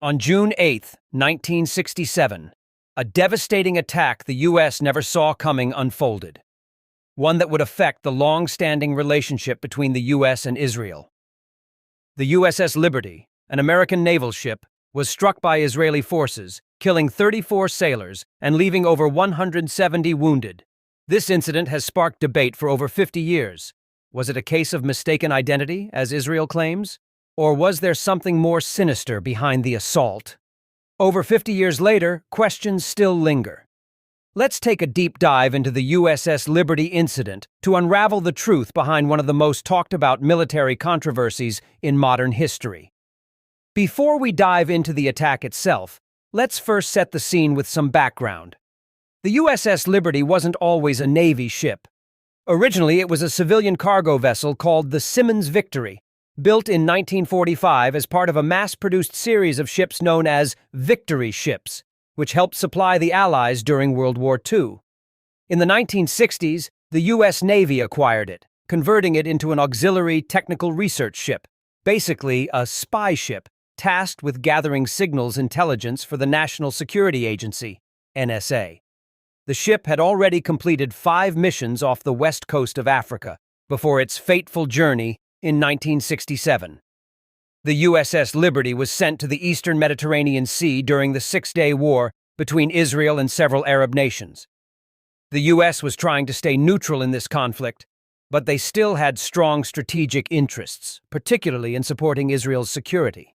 On June 8, 1967, a devastating attack the U.S. never saw coming unfolded, one that would affect the long-standing relationship between the U.S. and Israel. The USS Liberty, an American naval ship, was struck by Israeli forces, killing 34 sailors and leaving over 170 wounded. This incident has sparked debate for over 50 years. Was it a case of mistaken identity, as Israel claims? Or was there something more sinister behind the assault? Over 50 years later, questions still linger. Let's take a deep dive into the USS Liberty incident to unravel the truth behind one of the most talked about military controversies in modern history. Before we dive into the attack itself, let's first set the scene with some background. The USS Liberty wasn't always a Navy ship. Originally, it was a civilian cargo vessel called the Simmons Victory, built in 1945 as part of a mass-produced series of ships known as Victory ships, which helped supply the Allies during World War II. In the 1960s, the U.S. Navy acquired it, converting it into an auxiliary technical research ship, basically a spy ship tasked with gathering signals intelligence for the National Security Agency, NSA. The ship had already completed 5 missions off the west coast of Africa before its fateful journey in 1967. The USS Liberty was sent to the eastern Mediterranean Sea during the Six-Day War between Israel and several Arab nations. The U.S. was trying to stay neutral in this conflict, but they still had strong strategic interests, particularly in supporting Israel's security.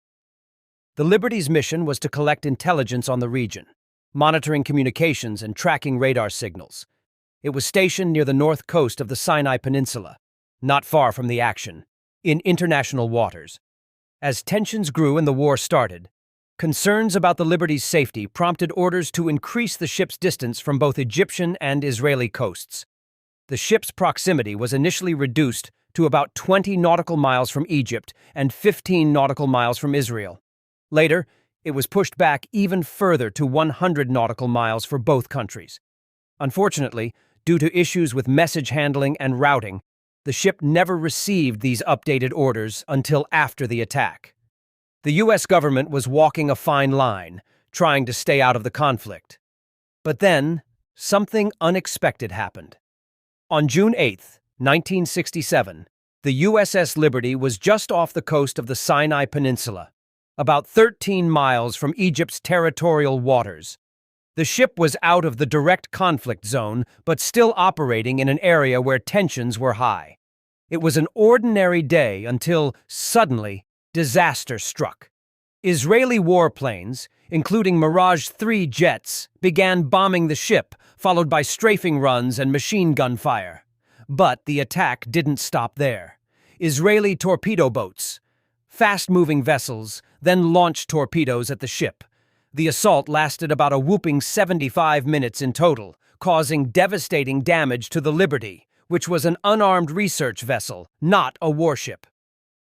The Liberty's mission was to collect intelligence on the region, monitoring communications and tracking radar signals. It was stationed near the north coast of the Sinai Peninsula, not far from the action, in international waters. As tensions grew and the war started, concerns about the Liberty's safety prompted orders to increase the ship's distance from both Egyptian and Israeli coasts. The ship's proximity was initially reduced to about 20 nautical miles from Egypt and 15 nautical miles from Israel. Later, it was pushed back even further to 100 nautical miles for both countries. Unfortunately, due to issues with message handling and routing, the ship never received these updated orders until after the attack. The U.S. government was walking a fine line, trying to stay out of the conflict. But then, something unexpected happened. On June 8, 1967, the USS Liberty was just off the coast of the Sinai Peninsula, about 13 miles from Egypt's territorial waters. The ship was out of the direct conflict zone, but still operating in an area where tensions were high. It was an ordinary day until, suddenly, disaster struck. Israeli warplanes, including Mirage 3 jets, began bombing the ship, followed by strafing runs and machine gun fire. But the attack didn't stop there. Israeli torpedo boats, fast-moving vessels, then launched torpedoes at the ship. The assault lasted about a whopping 75 minutes in total, causing devastating damage to the Liberty, which was an unarmed research vessel, not a warship.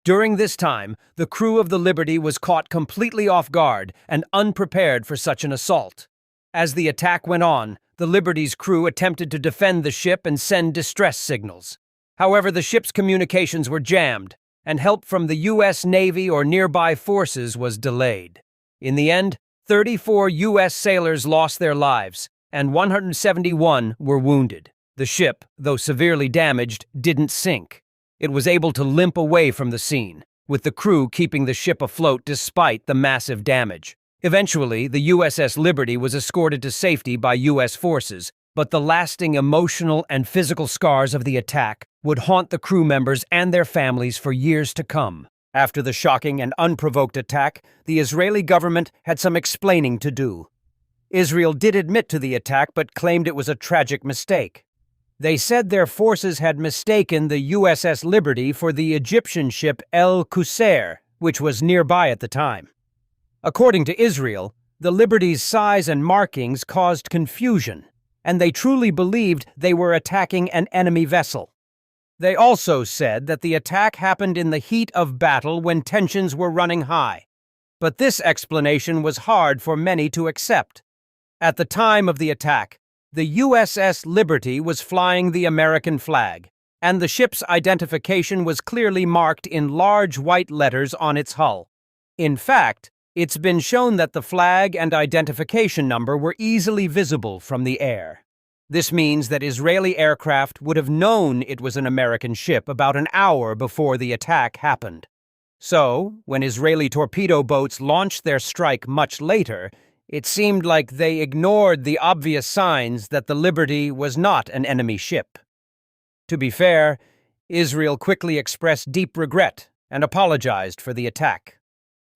During this time, the crew of the Liberty was caught completely off guard and unprepared for such an assault. As the attack went on, the Liberty's crew attempted to defend the ship and send distress signals. However, the ship's communications were jammed, and help from the U.S. Navy or nearby forces was delayed. In the end, 34 U.S. sailors lost their lives, and 171 were wounded. The ship, though severely damaged, didn't sink. It was able to limp away from the scene, with the crew keeping the ship afloat despite the massive damage. Eventually, the USS Liberty was escorted to safety by U.S. forces, but the lasting emotional and physical scars of the attack would haunt the crew members and their families for years to come. After the shocking and unprovoked attack, the Israeli government had some explaining to do. Israel did admit to the attack but claimed it was a tragic mistake. They said their forces had mistaken the USS Liberty for the Egyptian ship El Qusair, which was nearby at the time. According to Israel, the Liberty's size and markings caused confusion, and they truly believed they were attacking an enemy vessel. They also said that the attack happened in the heat of battle when tensions were running high. But this explanation was hard for many to accept. At the time of the attack, the USS Liberty was flying the American flag, and the ship's identification was clearly marked in large white letters on its hull. In fact, It's been shown that the flag and identification number were easily visible from the air. This means that Israeli aircraft would have known it was an American ship about an hour before the attack happened. So, when Israeli torpedo boats launched their strike much later, it seemed like they ignored the obvious signs that the Liberty was not an enemy ship. To be fair, Israel quickly expressed deep regret and apologized for the attack.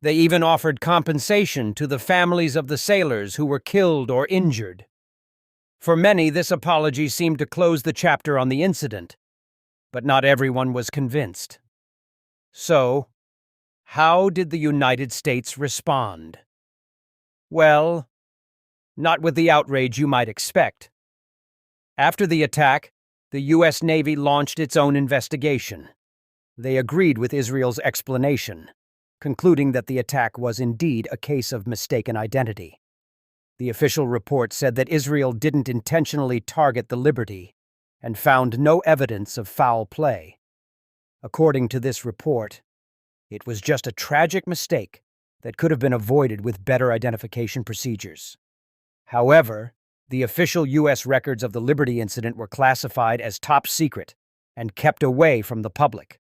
They even offered compensation to the families of the sailors who were killed or injured. For many, this apology seemed to close the chapter on the incident, but not everyone was convinced. So, how did the United States respond? Well, not with the outrage you might expect. After the attack, the U.S. Navy launched its own investigation. They agreed with Israel's explanation, concluding that the attack was indeed a case of mistaken identity. The official report said that Israel didn't intentionally target the Liberty and found no evidence of foul play. According to this report, it was just a tragic mistake that could have been avoided with better identification procedures. However, the official U.S. records of the Liberty incident were classified as top secret and kept away from the public.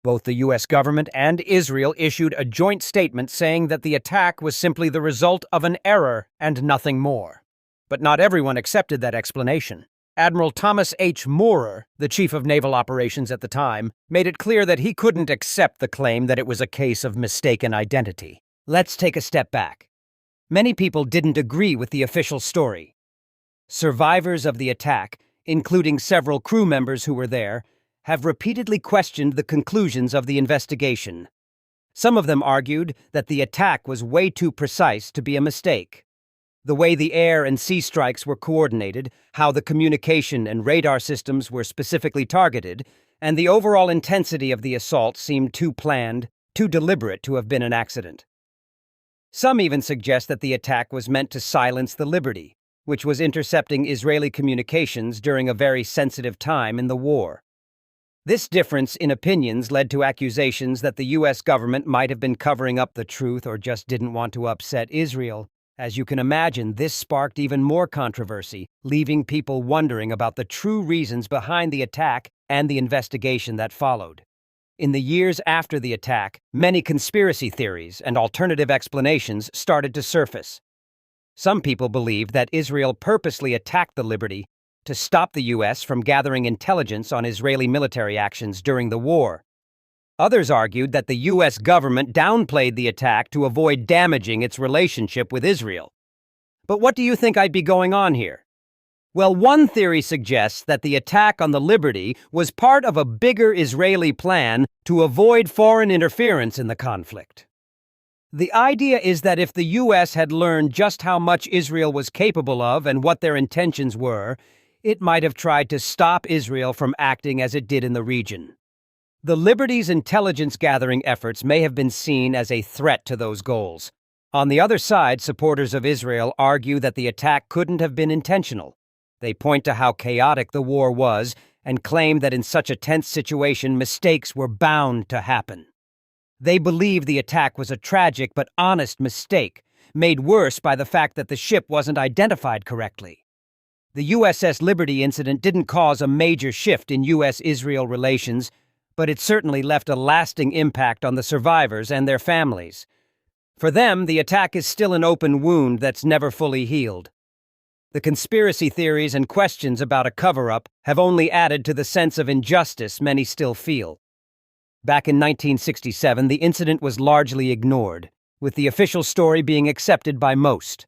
Both the U.S. government and Israel issued a joint statement saying that the attack was simply the result of an error and nothing more. But not everyone accepted that explanation. Admiral Thomas H. Moorer, the chief of naval operations at the time, made it clear that he couldn't accept the claim that it was a case of mistaken identity. Let's take a step back. Many people didn't agree with the official story. Survivors of the attack, including several crew members who were there, have repeatedly questioned the conclusions of the investigation. Some of them argued that the attack was way too precise to be a mistake. The way the air and sea strikes were coordinated, how the communication and radar systems were specifically targeted, and the overall intensity of the assault seemed too planned, too deliberate to have been an accident. Some even suggest that the attack was meant to silence the Liberty, which was intercepting Israeli communications during a very sensitive time in the war. This difference in opinions led to accusations that the U.S. government might have been covering up the truth or just didn't want to upset Israel. As you can imagine, this sparked even more controversy, leaving people wondering about the true reasons behind the attack and the investigation that followed. In the years after the attack, many conspiracy theories and alternative explanations started to surface. Some people believed that Israel purposely attacked the Liberty to stop the U.S. from gathering intelligence on Israeli military actions during the war. Others argued that the U.S. government downplayed the attack to avoid damaging its relationship with Israel. But what do you think might be going on here? Well, one theory suggests that the attack on the Liberty was part of a bigger Israeli plan to avoid foreign interference in the conflict. The idea is that if the U.S. had learned just how much Israel was capable of and what their intentions were, it might have tried to stop Israel from acting as it did in the region. The Liberty's intelligence-gathering efforts may have been seen as a threat to those goals. On the other side, supporters of Israel argue that the attack couldn't have been intentional. They point to how chaotic the war was and claim that in such a tense situation, mistakes were bound to happen. They believe the attack was a tragic but honest mistake, made worse by the fact that the ship wasn't identified correctly. The USS Liberty incident didn't cause a major shift in U.S.-Israel relations, but it certainly left a lasting impact on the survivors and their families. For them, the attack is still an open wound that's never fully healed. The conspiracy theories and questions about a cover-up have only added to the sense of injustice many still feel. Back in 1967, the incident was largely ignored, with the official story being accepted by most.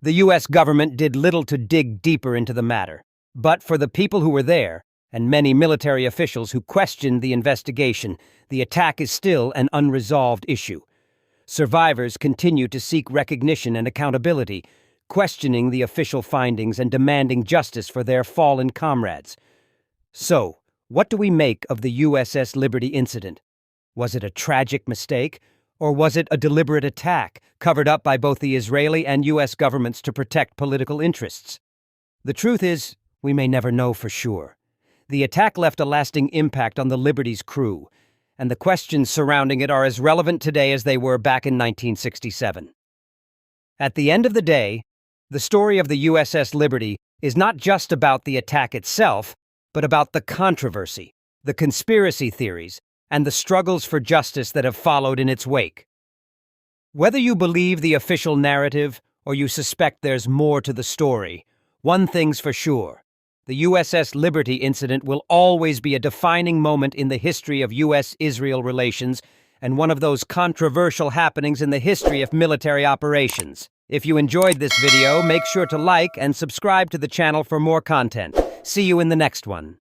The U.S. government did little to dig deeper into the matter, but for the people who were there, and many military officials who questioned the investigation, the attack is still an unresolved issue. Survivors continue to seek recognition and accountability, questioning the official findings and demanding justice for their fallen comrades. So, what do we make of the USS Liberty incident? Was it a tragic mistake, or was it a deliberate attack covered up by both the Israeli and U.S. governments to protect political interests? The truth is, we may never know for sure. The attack left a lasting impact on the Liberty's crew, and the questions surrounding it are as relevant today as they were back in 1967. At the end of the day, the story of the USS Liberty is not just about the attack itself, but about the controversy, the conspiracy theories, and the struggles for justice that have followed in its wake. Whether you believe the official narrative or you suspect there's more to the story, one thing's for sure. The USS Liberty incident will always be a defining moment in the history of U.S.-Israel relations and one of those controversial happenings in the history of military operations. If you enjoyed this video, make sure to like and subscribe to the channel for more content. See you in the next one.